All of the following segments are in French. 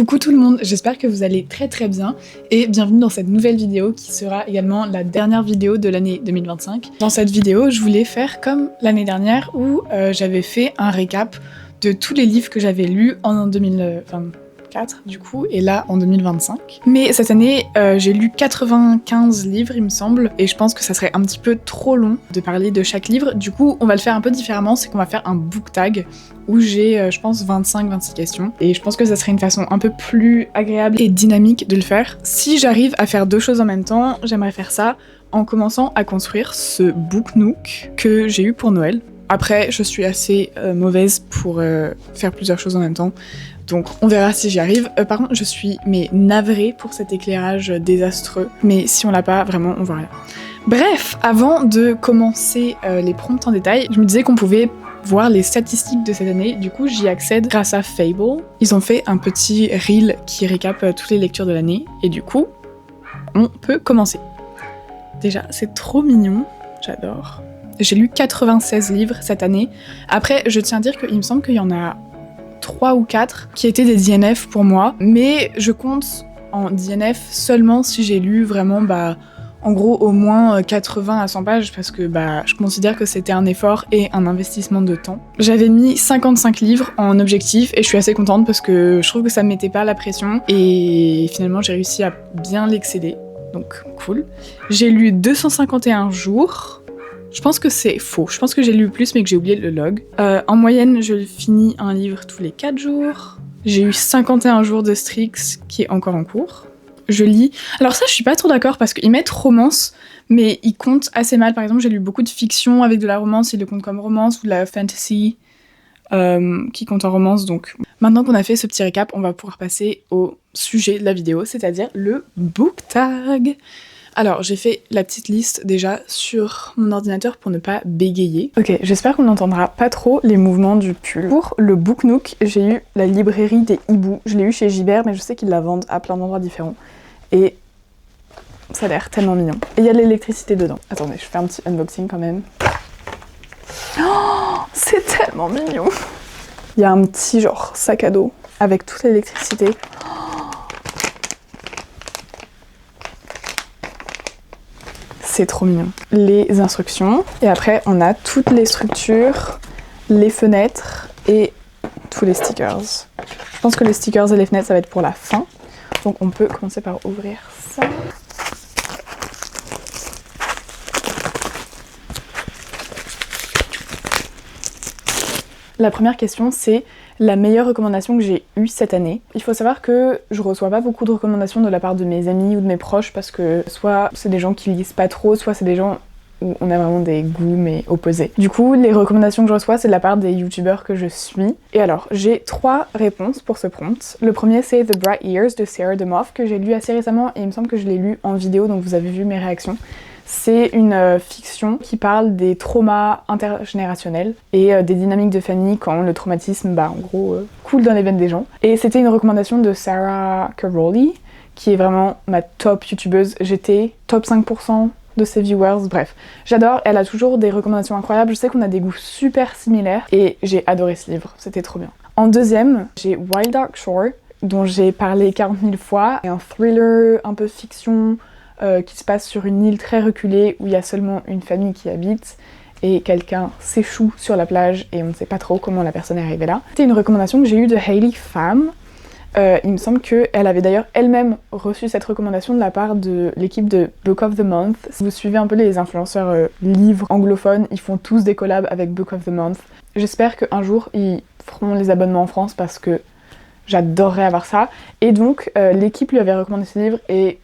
Coucou tout le monde, j'espère que vous allez très bien et bienvenue dans cette nouvelle vidéo qui sera également la dernière vidéo de l'année 2025. Dans cette vidéo, je voulais faire comme l'année dernière où j'avais fait un récap de tous les livres que j'avais lus en 2024 du coup, et là en 2025. Mais cette année, j'ai lu 95 livres il me semble, et je pense que ça serait un petit peu trop long de parler de chaque livre. Du coup, on va le faire un peu différemment, c'est qu'on va faire un book tag où j'ai, je pense, 25-26 questions. Et je pense que ça serait une façon un peu plus agréable et dynamique de le faire. Si j'arrive à faire deux choses en même temps, j'aimerais faire ça en commençant à construire ce book nook que j'ai eu pour Noël. Après, je suis assez mauvaise pour faire plusieurs choses en même temps, donc on verra si j'y arrive. Par contre, je suis navrée pour cet éclairage désastreux, mais si on l'a pas, vraiment, on voit rien. Bref, avant de commencer les prompts en détail, je me disais qu'on pouvait voir les statistiques de cette année, du coup j'y accède grâce à Fable. Ils ont fait un petit reel qui récap toutes les lectures de l'année, et du coup, on peut commencer. Déjà, c'est trop mignon, j'adore. J'ai lu 96 livres cette année. Après, je tiens à dire qu'il me semble qu'il y en a 3 ou 4 qui étaient des DNF pour moi, mais je compte en DNF seulement si j'ai lu vraiment, en gros, au moins 80 à 100 pages, parce que je considère que c'était un effort et un investissement de temps. J'avais mis 55 livres en objectif et je suis assez contente parce que je trouve que ça me mettait pas la pression et finalement j'ai réussi à bien l'excéder, donc cool. J'ai lu 251 jours. Je pense que c'est faux, je pense que j'ai lu plus mais que j'ai oublié le log. En moyenne, je finis un livre tous les 4 jours. J'ai eu 51 jours de Strix qui est encore en cours. Je lis. Alors ça, je suis pas trop d'accord parce qu'ils mettent romance, mais ils comptent assez mal. Par exemple, j'ai lu beaucoup de fiction avec de la romance, ils le comptent comme romance, ou de la fantasy qui compte en romance. Donc maintenant qu'on a fait ce petit récap, on va pouvoir passer au sujet de la vidéo, c'est-à-dire le book tag. Alors, j'ai fait la petite liste déjà sur mon ordinateur pour ne pas bégayer. Ok, j'espère qu'on n'entendra pas trop les mouvements du pull. Pour le Book Nook, j'ai eu la librairie des hiboux. Je l'ai eu chez Gibert, mais je sais qu'ils la vendent à plein d'endroits différents. Et ça a l'air tellement mignon. Et il y a de l'électricité dedans. Attendez, je fais un petit unboxing quand même. Oh, c'est tellement mignon. Il y a un petit genre sac à dos avec toute l'électricité. C'est trop mignon. Les instructions, et après on a toutes les structures, les fenêtres et tous les stickers. Je pense que les stickers et les fenêtres ça va être pour la fin, donc on peut commencer par ouvrir ça. La première question, c'est la meilleure recommandation que j'ai eue cette année. Il faut savoir que je reçois pas beaucoup de recommandations de la part de mes amis ou de mes proches parce que soit c'est des gens qui lisent pas trop, soit c'est des gens où on a vraiment des goûts mais opposés. Du coup, les recommandations que je reçois, c'est de la part des youtubeurs que je suis. Et alors, j'ai 3 réponses pour ce prompt. Le premier, c'est The Bright Years de Sarah DeMoff que j'ai lu assez récemment et il me semble que je l'ai lu en vidéo, donc vous avez vu mes réactions. C'est une fiction qui parle des traumas intergénérationnels et des dynamiques de famille quand le traumatisme, en gros, coule dans les veines des gens. Et c'était une recommandation de Sarah Caroli, qui est vraiment ma top youtubeuse. J'étais top 5% de ses viewers, bref. J'adore, elle a toujours des recommandations incroyables. Je sais qu'on a des goûts super similaires et j'ai adoré ce livre, c'était trop bien. En deuxième, j'ai Wild Dark Shore, dont j'ai parlé 40 000 fois. C'est un thriller, un peu fiction, qui se passe sur une île très reculée où il y a seulement une famille qui habite et quelqu'un s'échoue sur la plage et on ne sait pas trop comment la personne est arrivée là. C'était une recommandation que j'ai eue de Hailey Pham. Il me semble qu'elle avait d'ailleurs elle-même reçu cette recommandation de la part de l'équipe de Book of the Month. Si vous suivez un peu les influenceurs livres anglophones, ils font tous des collabs avec Book of the Month. J'espère qu'un jour ils feront les abonnements en France parce que j'adorerais avoir ça. Et donc l'équipe lui avait recommandé ce livre et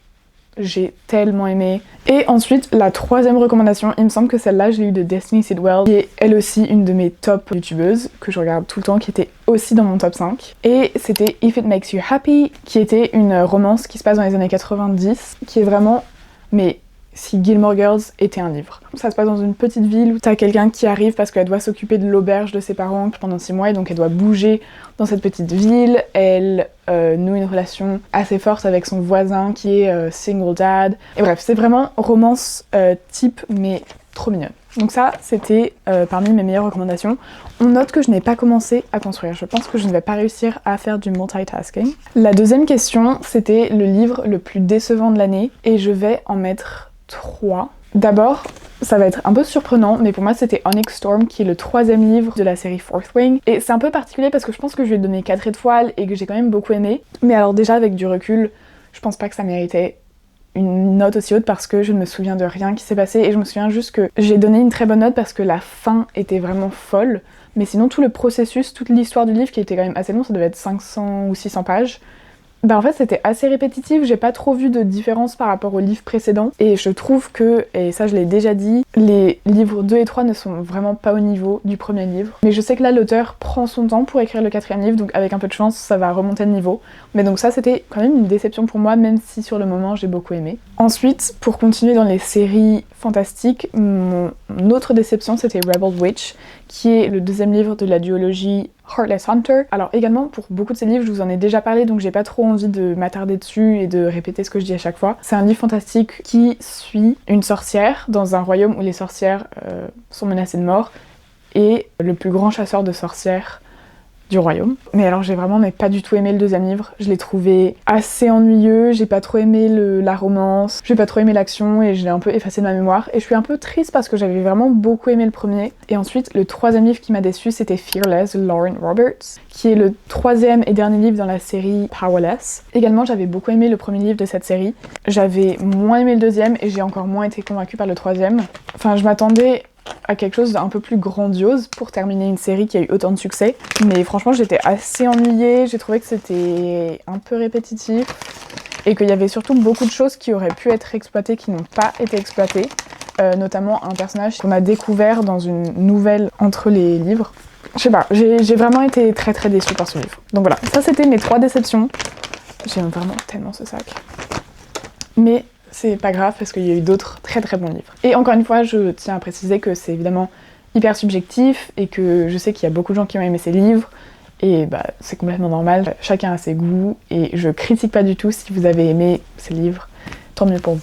j'ai tellement aimé. Et ensuite, la troisième recommandation, il me semble que celle-là, je l'ai eue de Destiny Sidwell, qui est elle aussi une de mes top youtubeuses, que je regarde tout le temps, qui était aussi dans mon top 5. Et c'était If It Makes You Happy, qui était une romance qui se passe dans les années 90, qui est vraiment, mais si Gilmore Girls était un livre. Ça se passe dans une petite ville où t'as quelqu'un qui arrive parce qu'elle doit s'occuper de l'auberge de ses parents pendant 6 mois et donc elle doit bouger dans cette petite ville. Elle noue une relation assez forte avec son voisin qui est single dad. Et bref, c'est vraiment romance type mais trop mignonne. Donc ça, c'était parmi mes meilleures recommandations. On note que je n'ai pas commencé à construire. Je pense que je ne vais pas réussir à faire du multitasking. La deuxième question, c'était le livre le plus décevant de l'année. Et je vais en mettre 3. D'abord, ça va être un peu surprenant, mais pour moi c'était Onyx Storm, qui est le 3e livre de la série Fourth Wing. Et c'est un peu particulier parce que je pense que je lui ai donné 4 étoiles et que j'ai quand même beaucoup aimé. Mais alors déjà, avec du recul, je pense pas que ça méritait une note aussi haute parce que je ne me souviens de rien qui s'est passé et je me souviens juste que j'ai donné une très bonne note parce que la fin était vraiment folle, mais sinon tout le processus, toute l'histoire du livre qui était quand même assez long, ça devait être 500 ou 600 pages, bah en fait c'était assez répétitif, j'ai pas trop vu de différence par rapport au livre précédent et je trouve que, et ça je l'ai déjà dit, les livres 2 et 3 ne sont vraiment pas au niveau du premier livre. Mais je sais que là l'auteur prend son temps pour écrire le 4e livre, donc avec un peu de chance ça va remonter de niveau. Mais donc ça c'était quand même une déception pour moi, même si sur le moment j'ai beaucoup aimé. Ensuite, pour continuer dans les séries fantastiques, mon autre déception c'était Rebel Witch, qui est le 2e livre de la duologie Heartless Hunter. Alors également, pour beaucoup de ces livres, je vous en ai déjà parlé, donc j'ai pas trop envie de m'attarder dessus et de répéter ce que je dis à chaque fois. C'est un livre fantastique qui suit une sorcière dans un royaume où les sorcières sont menacées de mort et le plus grand chasseur de sorcières du royaume. Mais alors j'ai vraiment pas du tout aimé le 2e livre, je l'ai trouvé assez ennuyeux, j'ai pas trop aimé la romance, j'ai pas trop aimé l'action et je l'ai un peu effacé de ma mémoire et je suis un peu triste parce que j'avais vraiment beaucoup aimé le premier. Et ensuite le 3e livre qui m'a déçu c'était Fearless de Lauren Roberts, qui est le 3e et dernier livre dans la série Powerless. Également j'avais beaucoup aimé le premier livre de cette série, j'avais moins aimé le 2e et j'ai encore moins été convaincue par le 3e. Enfin je m'attendais à quelque chose d'un peu plus grandiose pour terminer une série qui a eu autant de succès. Mais franchement j'étais assez ennuyée, j'ai trouvé que c'était un peu répétitif et qu'il y avait surtout beaucoup de choses qui auraient pu être exploitées qui n'ont pas été exploitées, notamment un personnage qu'on a découvert dans une nouvelle entre les livres. Je sais pas, j'ai vraiment été très très déçue par ce livre. Donc voilà, ça c'était mes 3 déceptions. J'aime vraiment tellement ce sac. Mais c'est pas grave parce qu'il y a eu d'autres très très bons livres. Et encore une fois, je tiens à préciser que c'est évidemment hyper subjectif et que je sais qu'il y a beaucoup de gens qui ont aimé ces livres et bah c'est complètement normal, chacun a ses goûts et je critique pas du tout si vous avez aimé ces livres, tant mieux pour vous.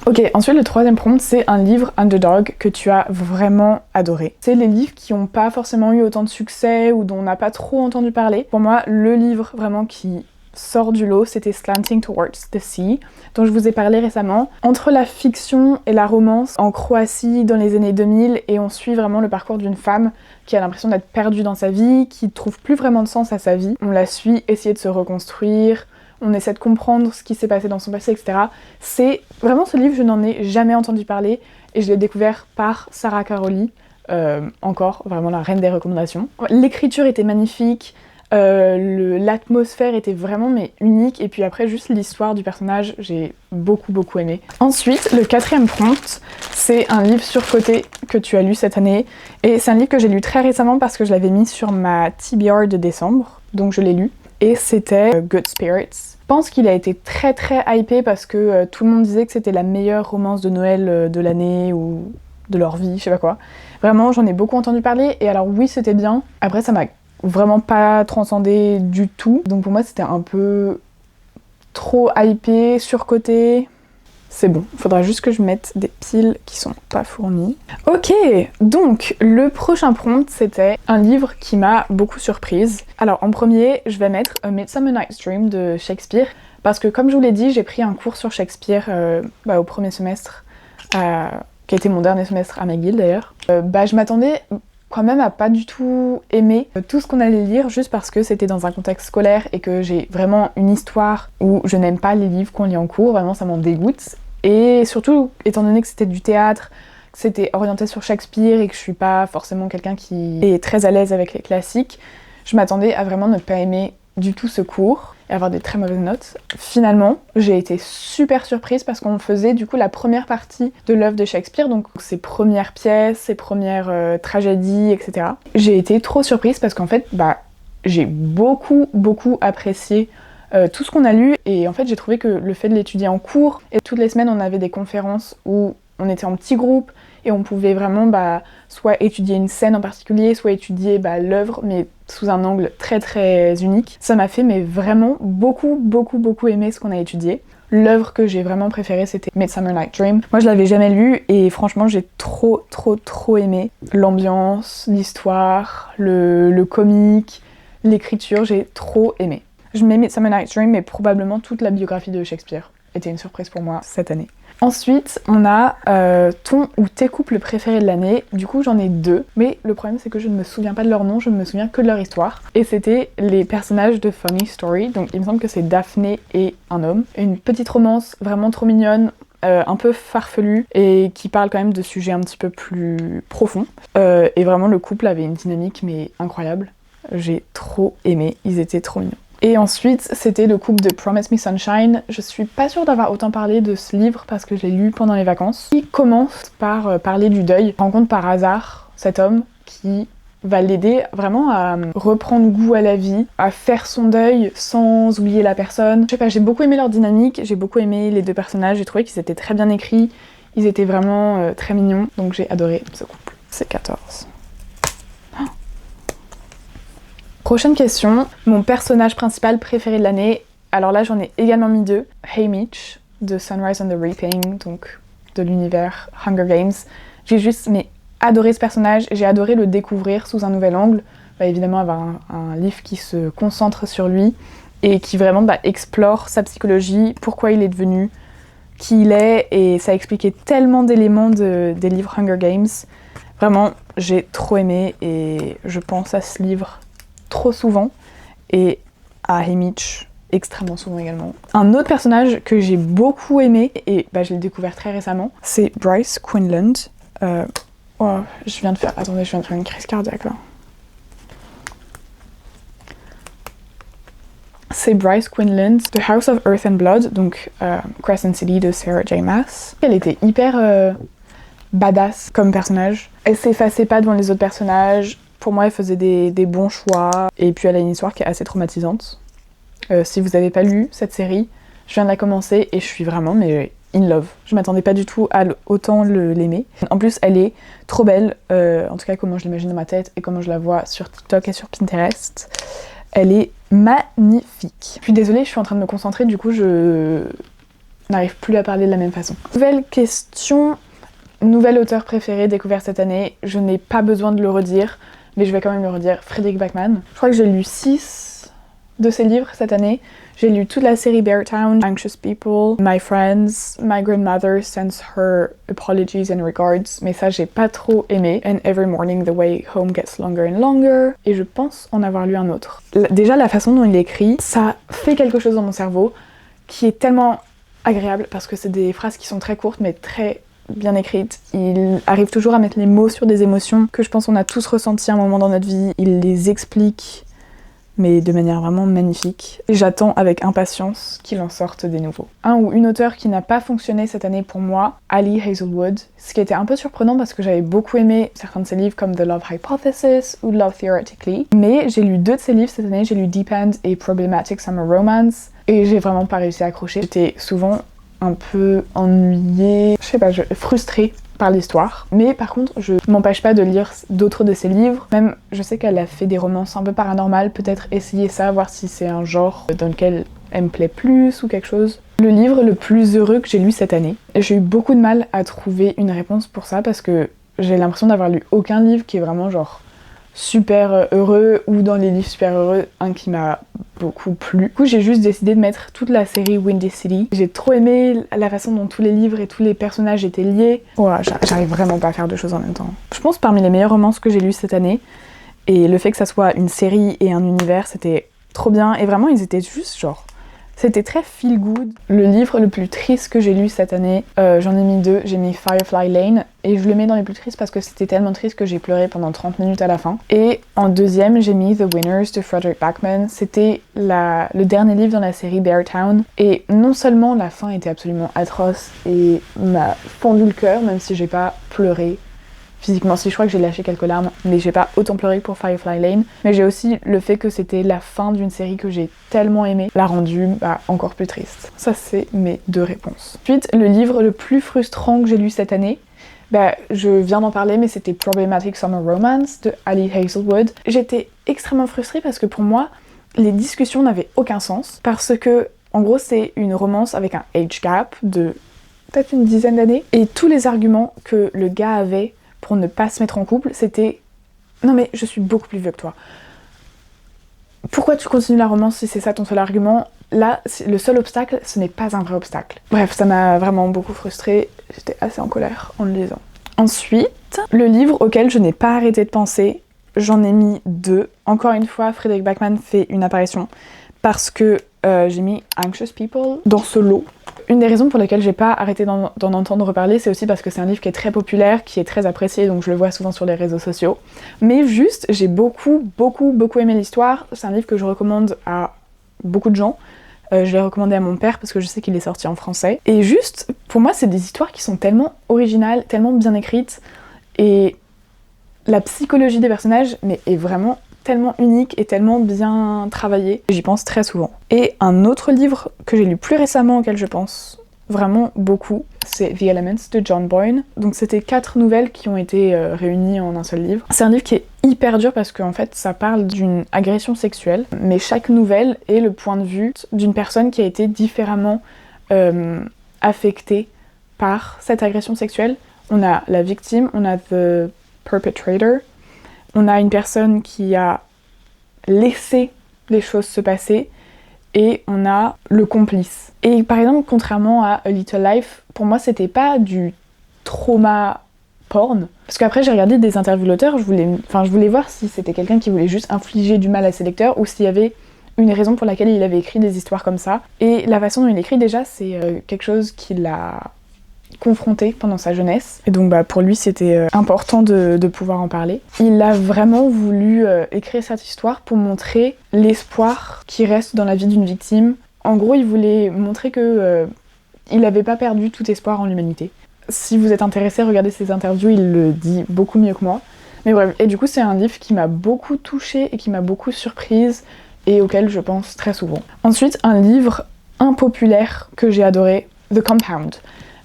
Ok, ensuite le 3e prompt, c'est un livre underdog que tu as vraiment adoré. C'est les livres qui n'ont pas forcément eu autant de succès ou dont on n'a pas trop entendu parler. Pour moi, le livre vraiment qui sort du lot, c'était Slanting Towards the Sea, dont je vous ai parlé récemment. Entre la fiction et la romance en Croatie dans les années 2000, et on suit vraiment le parcours d'une femme qui a l'impression d'être perdue dans sa vie, qui trouve plus vraiment de sens à sa vie. On la suit essayer de se reconstruire, on essaie de comprendre ce qui s'est passé dans son passé, etc. C'est vraiment ce livre, je n'en ai jamais entendu parler, et je l'ai découvert par Sarah Caroli, encore vraiment la reine des recommandations. L'écriture était magnifique, l'atmosphère était vraiment unique, et puis après juste l'histoire du personnage, j'ai beaucoup aimé. Ensuite, le 4e prompt, c'est un livre surcoté que tu as lu cette année, et c'est un livre que j'ai lu très récemment parce que je l'avais mis sur ma TBR de décembre, donc je l'ai lu, et c'était Good Spirits. Je pense qu'il a été très hypé parce que tout le monde disait que c'était la meilleure romance de Noël de l'année ou de leur vie, je sais pas quoi. Vraiment, j'en ai beaucoup entendu parler, et alors oui, c'était bien. Après, ça m'a vraiment pas transcendé du tout. Donc pour moi c'était un peu trop hypé, surcoté. C'est bon, il faudra juste que je mette des piles qui sont pas fournies. Ok, donc le prochain prompt c'était un livre qui m'a beaucoup surprise. Alors en premier, je vais mettre A Midsummer Night's Dream de Shakespeare, parce que comme je vous l'ai dit, j'ai pris un cours sur Shakespeare au premier semestre, qui a été mon dernier semestre à McGill d'ailleurs. Je m'attendais quand même à pas du tout aimer tout ce qu'on allait lire juste parce que c'était dans un contexte scolaire et que j'ai vraiment une histoire où je n'aime pas les livres qu'on lit en cours, vraiment ça m'en dégoûte. Et surtout, étant donné que c'était du théâtre, que c'était orienté sur Shakespeare et que je suis pas forcément quelqu'un qui est très à l'aise avec les classiques, je m'attendais à vraiment ne pas aimer du tout ce cours et avoir des très mauvaises notes. Finalement, j'ai été super surprise parce qu'on faisait du coup la première partie de l'œuvre de Shakespeare, donc ses premières pièces, ses premières tragédies, etc. J'ai été trop surprise parce qu'en fait, j'ai beaucoup apprécié tout ce qu'on a lu, et en fait j'ai trouvé que le fait de l'étudier en cours, et toutes les semaines on avait des conférences où on était en petits groupes et on pouvait vraiment soit étudier une scène en particulier, soit étudier l'œuvre, mais sous un angle très unique. Ça m'a fait vraiment beaucoup aimer ce qu'on a étudié. L'œuvre que j'ai vraiment préférée, c'était Midsummer Night Dream. Moi, je l'avais jamais lu et franchement, j'ai trop aimé l'ambiance, l'histoire, le comique, l'écriture, j'ai trop aimé. Je mets Midsummer Night Dream, mais probablement toute la biographie de Shakespeare était une surprise pour moi cette année. Ensuite, on a ton ou tes couples préférés de l'année. Du coup, j'en ai 2, mais le problème c'est que je ne me souviens pas de leur nom, je ne me souviens que de leur histoire. Et c'était les personnages de Funny Story, donc il me semble que c'est Daphné et un homme. Une petite romance vraiment trop mignonne, un peu farfelue, et qui parle quand même de sujets un petit peu plus profonds. Et vraiment, le couple avait une dynamique mais incroyable. J'ai trop aimé, ils étaient trop mignons. Et ensuite, c'était le couple de Promise Me Sunshine. Je suis pas sûre d'avoir autant parlé de ce livre parce que je l'ai lu pendant les vacances. Il commence par parler du deuil. Il rencontre par hasard cet homme qui va l'aider vraiment à reprendre goût à la vie, à faire son deuil sans oublier la personne. Je sais pas, j'ai beaucoup aimé leur dynamique, j'ai beaucoup aimé les 2 personnages, j'ai trouvé qu'ils étaient très bien écrits, ils étaient vraiment très mignons, donc j'ai adoré ce couple. C'est 14. Prochaine question, mon personnage principal préféré de l'année. Alors là, j'en ai également mis 2. Haymitch, de Sunrise on the Reaping, donc de l'univers Hunger Games. J'ai juste adoré ce personnage, j'ai adoré le découvrir sous un nouvel angle. Évidemment, avoir un livre qui se concentre sur lui et qui vraiment explore sa psychologie, pourquoi il est devenu qui il est, et ça expliquait tellement d'éléments des livres Hunger Games. Vraiment, j'ai trop aimé et je pense à ce livre trop souvent, et à Haymitch extrêmement souvent également. Un autre personnage que j'ai beaucoup aimé, et je l'ai découvert très récemment, c'est Bryce Quinlan. Je viens de faire une crise cardiaque là. C'est Bryce Quinlan, The House of Earth and Blood, donc Crescent City de Sarah J. Maas. Elle était hyper badass comme personnage. Elle s'effaçait pas devant les autres personnages. Pour moi, elle faisait des bons choix. Et puis elle a une histoire qui est assez traumatisante. Si vous n'avez pas lu cette série, je viens de la commencer et je suis vraiment in love. Je m'attendais pas du tout à autant l'aimer. En plus, elle est trop belle, en tout cas comment je l'imagine dans ma tête et comment je la vois sur TikTok et sur Pinterest. Elle est magnifique. Je suis désolée, je suis en train de me concentrer, du coup je n'arrive plus à parler de la même façon. Nouvelle question, nouvel auteur préféré découvert cette année. Je n'ai pas besoin de le redire, mais je vais quand même le redire, Fredrik Backman. Je crois que j'ai lu 6 de ses livres cette année. J'ai lu toute la série Beartown, Anxious People, My Friends, My Grandmother Sends Her Apologies and Regards, mais ça j'ai pas trop aimé. And Every Morning the Way Home Gets Longer and Longer, et je pense en avoir lu un autre. Déjà la façon dont il écrit, ça fait quelque chose dans mon cerveau qui est tellement agréable parce que c'est des phrases qui sont très courtes mais très bien écrites. Il arrive toujours à mettre les mots sur des émotions que je pense on a tous ressenties à un moment dans notre vie. Il les explique, mais de manière vraiment magnifique. J'attends avec impatience qu'il en sorte des nouveaux. Un ou une auteure qui n'a pas fonctionné cette année pour moi, Ali Hazelwood, ce qui était un peu surprenant parce que j'avais beaucoup aimé certains de ses livres comme The Love Hypothesis ou Love Theoretically, mais j'ai lu 2 de ses livres cette année, j'ai lu Deep End et Problematic Summer Romance, et j'ai vraiment pas réussi à accrocher. J'étais souvent un peu ennuyée, frustrée par l'histoire. Mais par contre, je m'empêche pas de lire d'autres de ses livres. Même, je sais qu'elle a fait des romances un peu paranormales, peut-être essayer ça, voir si c'est un genre dans lequel elle me plaît plus ou quelque chose. Le livre le plus heureux que j'ai lu cette année. J'ai eu beaucoup de mal à trouver une réponse pour ça parce que j'ai l'impression d'avoir lu aucun livre qui est vraiment genre super heureux, ou dans les livres super heureux, un qui m'a beaucoup plu. Du coup, j'ai juste décidé de mettre toute la série Windy City. J'ai trop aimé la façon dont tous les livres et tous les personnages étaient liés. J'arrive vraiment pas à faire 2 choses en même temps. Je pense parmi les meilleures romances que j'ai lues cette année, et le fait que ça soit une série et un univers, c'était trop bien, et vraiment ils étaient juste genre... C'était très feel good. Le livre le plus triste que j'ai lu cette année, j'en ai mis 2, j'ai mis Firefly Lane, et je le mets dans les plus tristes parce que c'était tellement triste que j'ai pleuré pendant 30 minutes à la fin. Et en deuxième, j'ai mis The Winners de Fredrik Backman. C'était le dernier livre dans la série Beartown, et non seulement la fin était absolument atroce et m'a fendu le cœur, même si j'ai pas pleuré physiquement, si je crois que j'ai lâché quelques larmes, mais j'ai pas autant pleuré que pour Firefly Lane. Mais j'ai aussi le fait que c'était la fin d'une série que j'ai tellement aimée, l'a rendu encore plus triste. Ça, c'est mes 2 réponses. Ensuite, le livre le plus frustrant que j'ai lu cette année, je viens d'en parler, mais c'était Problematic Summer Romance de Ali Hazelwood. J'étais extrêmement frustrée parce que pour moi, les discussions n'avaient aucun sens, parce que En gros, c'est une romance avec un age gap de peut-être une dizaine d'années. Et tous les arguments que le gars avait pour ne pas se mettre en couple, c'était « Non mais je suis beaucoup plus vieux que toi. Pourquoi tu continues la romance si c'est ça ton seul argument ? Là, le seul obstacle, ce n'est pas un vrai obstacle. » Bref, ça m'a vraiment beaucoup frustrée. J'étais assez en colère en le lisant. Ensuite, le livre auquel je n'ai pas arrêté de penser, j'en ai mis 2. Encore une fois, Frédéric Backman fait une apparition parce que j'ai mis Anxious People dans ce lot. Une des raisons pour lesquelles j'ai pas arrêté d'en entendre reparler, c'est aussi parce que c'est un livre qui est très populaire, qui est très apprécié, donc je le vois souvent sur les réseaux sociaux. Mais juste, j'ai beaucoup aimé l'histoire. C'est un livre que je recommande à beaucoup de gens. Je l'ai recommandé à mon père parce que je sais qu'il est sorti en français. Et juste, pour moi, c'est des histoires qui sont tellement originales, tellement bien écrites, et la psychologie des personnages est vraiment tellement unique et tellement bien travaillée. J'y pense très souvent. Et un autre livre que j'ai lu plus récemment, auquel je pense vraiment beaucoup, c'est The Elements de John Boyne. Donc c'était 4 nouvelles qui ont été réunies en un seul livre. C'est un livre qui est hyper dur parce qu'en fait ça parle d'une agression sexuelle, mais chaque nouvelle est le point de vue d'une personne qui a été différemment affectée par cette agression sexuelle. On a la victime, on a the perpetrator, on a une personne qui a laissé les choses se passer, et on a le complice. Et par exemple, contrairement à A Little Life, pour moi c'était pas du trauma porn, parce qu'après j'ai regardé des interviews de l'auteur, je voulais voir si c'était quelqu'un qui voulait juste infliger du mal à ses lecteurs, ou s'il y avait une raison pour laquelle il avait écrit des histoires comme ça. Et la façon dont il écrit, déjà, c'est quelque chose qu'il a confronté pendant sa jeunesse, et donc pour lui c'était important de pouvoir en parler. Il a vraiment voulu écrire cette histoire pour montrer l'espoir qui reste dans la vie d'une victime. En gros, il voulait montrer que il n'avait pas perdu tout espoir en l'humanité. Si vous êtes intéressé, regardez ses interviews, il le dit beaucoup mieux que moi. Mais bref, et du coup c'est un livre qui m'a beaucoup touchée et qui m'a beaucoup surprise et auquel je pense très souvent. Ensuite, un livre impopulaire que j'ai adoré, The Compound.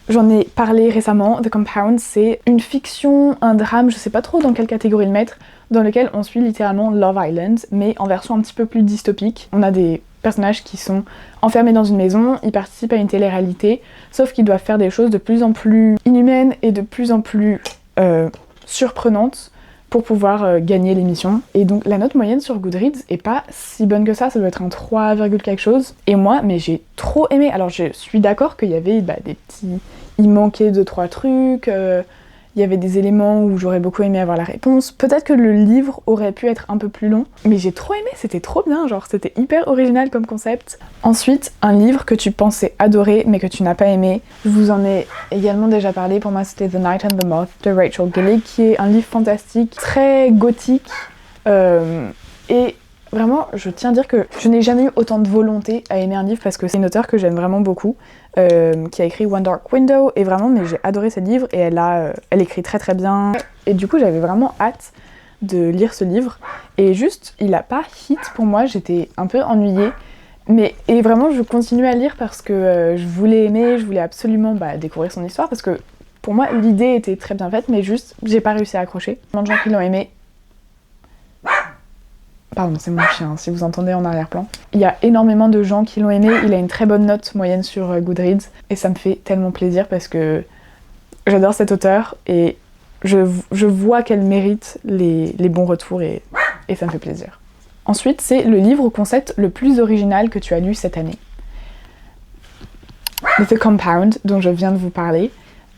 J'en ai parlé récemment. The Compound, c'est une fiction, un drame, je sais pas trop dans quelle catégorie le mettre, dans lequel on suit littéralement Love Island, mais en version un petit peu plus dystopique. On a des personnages qui sont enfermés dans une maison, ils participent à une télé-réalité, sauf qu'ils doivent faire des choses de plus en plus inhumaines et de plus en plus surprenantes pour pouvoir gagner l'émission. Et donc la note moyenne sur Goodreads est pas si bonne que ça doit être un 3, quelque chose. Et moi, mais j'ai trop aimé. Alors je suis d'accord qu'il y avait des petits... Il manquait 2-3 trucs, il y avait des éléments où j'aurais beaucoup aimé avoir la réponse. Peut-être que le livre aurait pu être un peu plus long, mais j'ai trop aimé, c'était trop bien, genre c'était hyper original comme concept. Ensuite, un livre que tu pensais adorer mais que tu n'as pas aimé. Je vous en ai également déjà parlé, pour moi c'était The Night and the Moth de Rachel Gillig, qui est un livre fantastique, très gothique, et vraiment, je tiens à dire que je n'ai jamais eu autant de volonté à aimer un livre parce que c'est une auteure que j'aime vraiment beaucoup, qui a écrit One Dark Window, et vraiment, mais j'ai adoré ce livre et elle écrit très très bien. Et du coup, j'avais vraiment hâte de lire ce livre. Et juste, il a pas hit pour moi, j'étais un peu ennuyée. Et vraiment, je continue à lire parce que je voulais aimer, je voulais absolument découvrir son histoire parce que pour moi, l'idée était très bien faite, mais juste, j'ai pas réussi à accrocher. Plein de gens qui l'ont aimé. Pardon, c'est mon chien, si vous entendez en arrière-plan. Il y a énormément de gens qui l'ont aimé, il a une très bonne note moyenne sur Goodreads, et ça me fait tellement plaisir parce que j'adore cette auteure, et je vois qu'elle mérite les bons retours, et ça me fait plaisir. Ensuite, c'est le livre au concept le plus original que tu as lu cette année. The Compound, dont je viens de vous parler.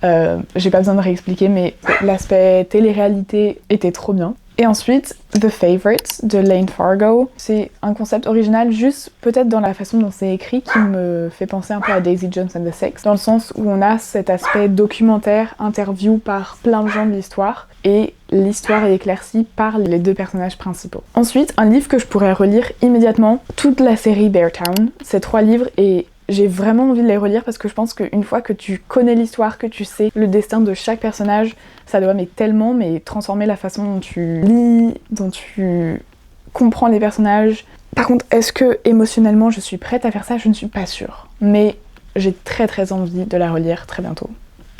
J'ai pas besoin de réexpliquer, mais l'aspect télé-réalité était trop bien. Et ensuite, The Favourite de Lane Fargo. C'est un concept original, juste peut-être dans la façon dont c'est écrit, qui me fait penser un peu à Daisy Jones and the Six, dans le sens où on a cet aspect documentaire, interview par plein de gens de l'histoire, et l'histoire est éclaircie par les 2 personnages principaux. Ensuite, un livre que je pourrais relire immédiatement, toute la série Beartown. Ces 3 livres, et j'ai vraiment envie de les relire parce que je pense qu'une fois que tu connais l'histoire, que tu sais le destin de chaque personnage, ça doit tellement transformer la façon dont tu lis, dont tu comprends les personnages. Par contre, est-ce que émotionnellement je suis prête à faire ça? Je ne suis pas sûre. Mais j'ai très très envie de la relire très bientôt.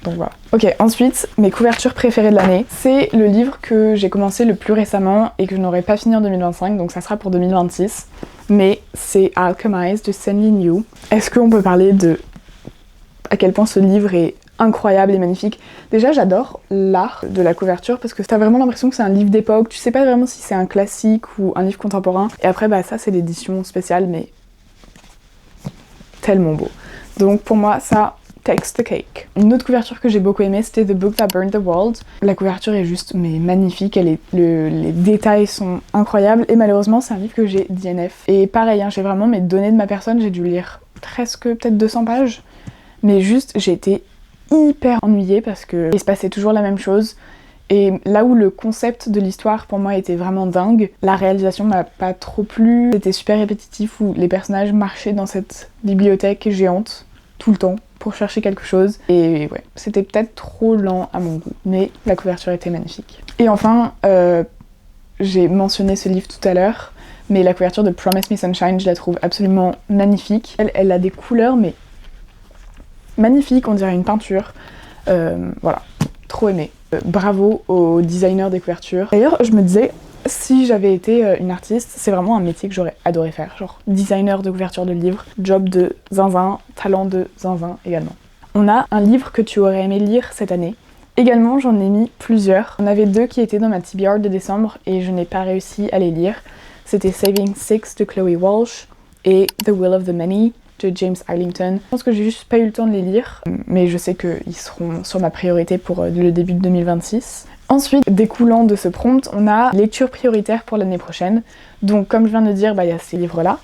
Donc voilà. Ok, ensuite, mes couvertures préférées de l'année. C'est le livre que j'ai commencé le plus récemment et que je n'aurai pas fini en 2025, donc ça sera pour 2026. mais c'est Alchemize de Senlin Yu. Est-ce qu'on peut parler de à quel point ce livre est incroyable et magnifique? Déjà, j'adore l'art de la couverture parce que t'as vraiment l'impression que c'est un livre d'époque, tu sais pas vraiment si c'est un classique ou un livre contemporain. Et après, ça c'est l'édition spéciale, mais tellement beau. Donc pour moi, ça takes the cake. Une autre couverture que j'ai beaucoup aimée, c'était The Book That Burned the World. La couverture est juste magnifique, les détails sont incroyables et malheureusement c'est un livre que j'ai DNF. Et pareil, j'ai vraiment mes données de ma personne, j'ai dû lire presque peut-être 200 pages, mais juste j'ai été hyper ennuyée parce que il se passait toujours la même chose. Et là où le concept de l'histoire pour moi était vraiment dingue, la réalisation m'a pas trop plu. C'était super répétitif où les personnages marchaient dans cette bibliothèque géante tout le temps pour chercher quelque chose. Et ouais, c'était peut-être trop lent à mon goût, mais la couverture était magnifique. Et enfin, j'ai mentionné ce livre tout à l'heure, mais la couverture de Promise Me Sunshine, je la trouve absolument magnifique. Elle a des couleurs, mais magnifiques, on dirait une peinture. Voilà, trop aimé. Bravo aux designers des couvertures. D'ailleurs, je me disais, si j'avais été une artiste, c'est vraiment un métier que j'aurais adoré faire. Genre designer de couverture de livres, job de zinzin, talent de zinzin également. On a un livre que tu aurais aimé lire cette année. Également, j'en ai mis plusieurs. On avait 2 qui étaient dans ma TBR de décembre et je n'ai pas réussi à les lire. C'était Saving Six de Chloe Walsh et The Will of the Many de James Arlington. Je pense que j'ai juste pas eu le temps de les lire, mais je sais qu'ils seront sur ma priorité pour le début de 2026. Ensuite, découlant de ce prompt, on a lecture prioritaire pour l'année prochaine. Donc comme je viens de dire, il y a ces livres-là.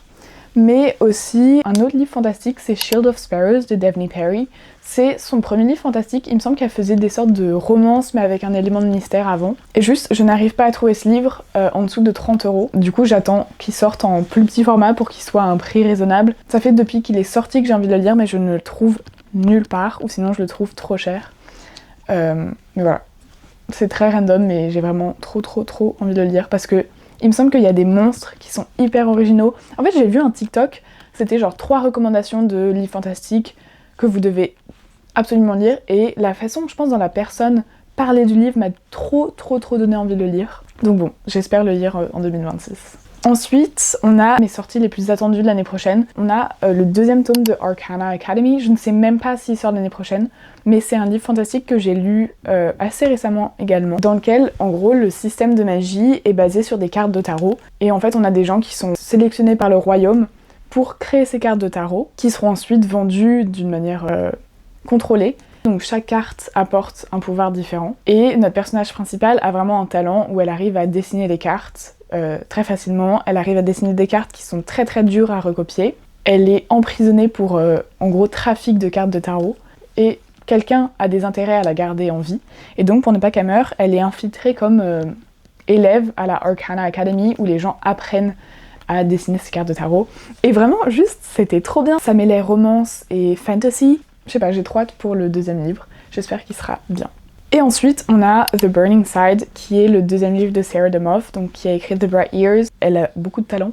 Mais aussi, un autre livre fantastique, c'est Shield of Sparrows de Daphne Perry. C'est son premier livre fantastique, il me semble qu'elle faisait des sortes de romances, mais avec un élément de mystère avant. Et juste, je n'arrive pas à trouver ce livre en dessous de 30 €. Du coup, j'attends qu'il sorte en plus petit format pour qu'il soit à un prix raisonnable. Ça fait depuis qu'il est sorti que j'ai envie de le lire, mais je ne le trouve nulle part, ou sinon je le trouve trop cher. Mais voilà, c'est très random, mais j'ai vraiment trop envie de le lire, parce que il me semble qu'il y a des monstres qui sont hyper originaux. En fait, j'ai vu un TikTok, c'était genre 3 recommandations de livres fantastiques que vous devez absolument lire, et la façon, je pense, dont la personne parlait du livre m'a trop donné envie de le lire. Donc bon, j'espère le lire en 2026. Ensuite, on a mes sorties les plus attendues de l'année prochaine. On a le 2e tome de Arcana Academy. Je ne sais même pas s'il sort l'année prochaine, mais c'est un livre fantastique que j'ai lu assez récemment également, dans lequel, en gros, le système de magie est basé sur des cartes de tarot. Et en fait, on a des gens qui sont sélectionnés par le royaume pour créer ces cartes de tarot, qui seront ensuite vendues d'une manière contrôlée. Donc chaque carte apporte un pouvoir différent. Et notre personnage principal a vraiment un talent où elle arrive à dessiner des cartes très facilement. Elle arrive à dessiner des cartes qui sont très dures à recopier. Elle est emprisonnée pour, en gros, trafic de cartes de tarot. Et quelqu'un a des intérêts à la garder en vie. Et donc, pour ne pas qu'elle meure, elle est infiltrée comme élève à la Arcana Academy, où les gens apprennent à dessiner ces cartes de tarot. Et vraiment, juste, c'était trop bien. Ça mêlait romance et fantasy. Je sais pas, j'ai trop hâte pour le 2e livre. J'espère qu'il sera bien. Et ensuite, on a The Burning Side, qui est le 2e livre de Sarah DeMoff, donc qui a écrit The Bright Years. Elle a beaucoup de talent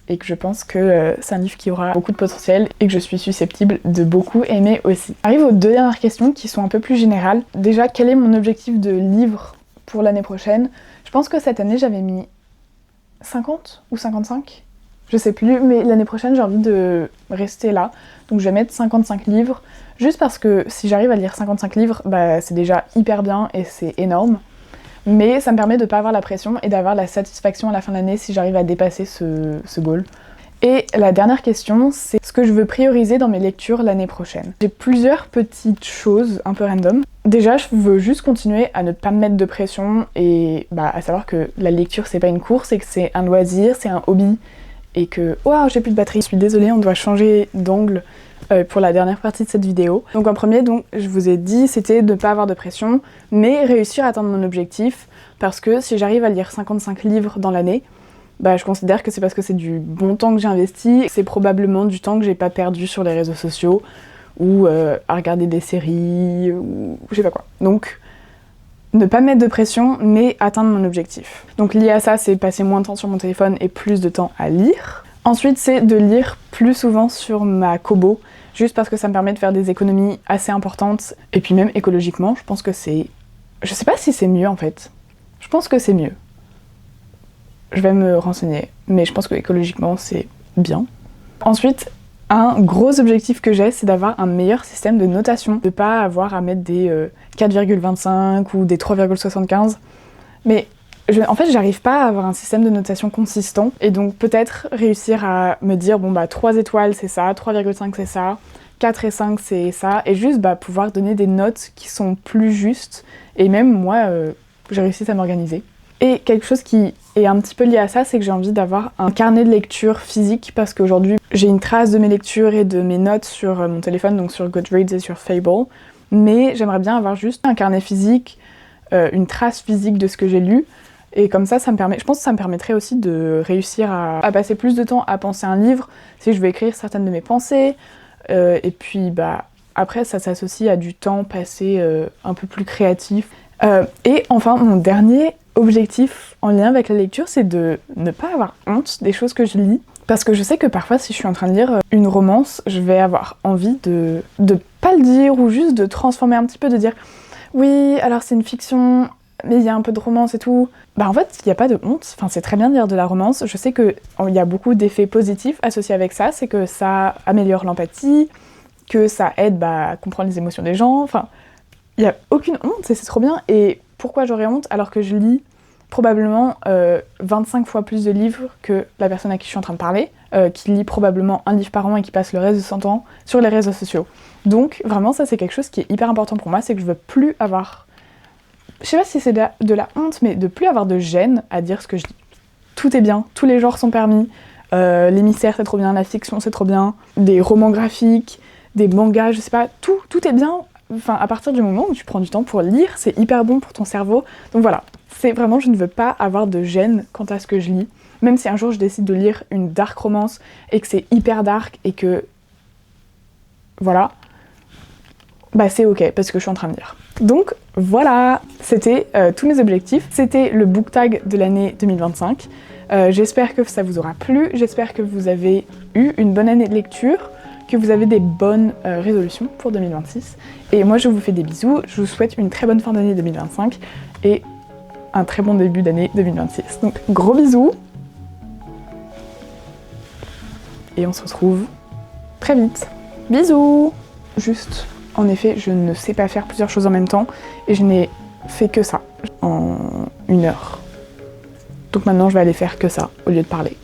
et que je pense que c'est un livre qui aura beaucoup de potentiel et que je suis susceptible de beaucoup aimer aussi. Arrive aux 2 dernières questions qui sont un peu plus générales. Déjà, quel est mon objectif de livre pour l'année prochaine? Je pense que cette année, j'avais mis 50 ou 55, je sais plus, mais l'année prochaine, j'ai envie de rester là. Donc je vais mettre 55 livres, juste parce que si j'arrive à lire 55 livres, c'est déjà hyper bien et c'est énorme. Mais ça me permet de pas avoir la pression et d'avoir la satisfaction à la fin de l'année si j'arrive à dépasser ce goal. Et la dernière question, c'est ce que je veux prioriser dans mes lectures l'année prochaine. J'ai plusieurs petites choses un peu random. Déjà, je veux juste continuer à ne pas me mettre de pression et à savoir que la lecture, c'est pas une course et que c'est un loisir, c'est un hobby. Et que, waouh, j'ai plus de batterie, je suis désolée, on doit changer d'angle pour la dernière partie de cette vidéo. Donc en premier, je vous ai dit, c'était de ne pas avoir de pression, mais réussir à atteindre mon objectif, parce que si j'arrive à lire 55 livres dans l'année, je considère que c'est parce que c'est du bon temps que j'ai investi, c'est probablement du temps que j'ai pas perdu sur les réseaux sociaux, ou à regarder des séries, ou je sais pas quoi. Donc, ne pas mettre de pression, mais atteindre mon objectif. Donc lié à ça, c'est passer moins de temps sur mon téléphone et plus de temps à lire. Ensuite, c'est de lire plus souvent sur ma Kobo, juste parce que ça me permet de faire des économies assez importantes. Et puis même écologiquement, je pense que c'est... Je sais pas si c'est mieux en fait. Je pense que c'est mieux. Je vais me renseigner, mais je pense que écologiquement, c'est bien. Ensuite, un gros objectif que j'ai, c'est d'avoir un meilleur système de notation, de pas avoir à mettre des 4,25 ou des 3,75. Mais en fait, j'arrive pas à avoir un système de notation consistant, et donc peut-être réussir à me dire, bon bah 3 étoiles c'est ça, 3,5 c'est ça, 4 et 5 c'est ça, et juste pouvoir donner des notes qui sont plus justes, et même moi, j'ai réussi à m'organiser. Et quelque chose qui est un petit peu lié à ça, c'est que j'ai envie d'avoir un carnet de lecture physique, parce qu'aujourd'hui j'ai une trace de mes lectures et de mes notes sur mon téléphone, donc sur Goodreads et sur Fable, mais j'aimerais bien avoir juste un carnet physique, une trace physique de ce que j'ai lu, et comme ça, je pense que ça me permettrait aussi de réussir à passer plus de temps à penser un livre, si je veux écrire certaines de mes pensées, et puis après ça s'associe à du temps passé un peu plus créatif. Et enfin, mon dernier objectif en lien avec la lecture, c'est de ne pas avoir honte des choses que je lis. Parce que je sais que parfois, si je suis en train de lire une romance, je vais avoir envie de pas le dire, ou juste de transformer un petit peu, de dire « Oui, alors c'est une fiction, mais il y a un peu de romance et tout ». En fait, il n'y a pas de honte. Enfin, c'est très bien de lire de la romance. Je sais qu'il y a beaucoup d'effets positifs associés avec ça. C'est que ça améliore l'empathie, que ça aide à comprendre les émotions des gens. Enfin, il n'y a aucune honte, c'est trop bien. Et pourquoi j'aurais honte alors que je lis probablement 25 fois plus de livres que la personne à qui je suis en train de parler, qui lit probablement un livre par an et qui passe le reste de son temps sur les réseaux sociaux. Donc vraiment, ça c'est quelque chose qui est hyper important pour moi, c'est que je veux plus avoir... Je sais pas si c'est de la honte, mais de plus avoir de gêne à dire ce que je dis. Tout est bien, tous les genres sont permis, les mystères c'est trop bien, la fiction c'est trop bien, des romans graphiques, des mangas, je sais pas, tout est bien. Enfin, à partir du moment où tu prends du temps pour lire, c'est hyper bon pour ton cerveau. Donc voilà, c'est vraiment, je ne veux pas avoir de gêne quant à ce que je lis. Même si un jour je décide de lire une dark romance et que c'est hyper dark et que... Voilà. C'est ok, parce que je suis en train de lire. Donc voilà, c'était tous mes objectifs. C'était le book tag de l'année 2025. J'espère que ça vous aura plu, j'espère que vous avez eu une bonne année de lecture, que vous avez des bonnes résolutions pour 2026. Et moi je vous fais des bisous, je vous souhaite une très bonne fin d'année 2025 et un très bon début d'année 2026. Donc gros bisous et on se retrouve très vite. Bisous. Juste, en effet, je ne sais pas faire plusieurs choses en même temps et je n'ai fait que ça en 1 heure. Donc maintenant je vais aller faire que ça au lieu de parler.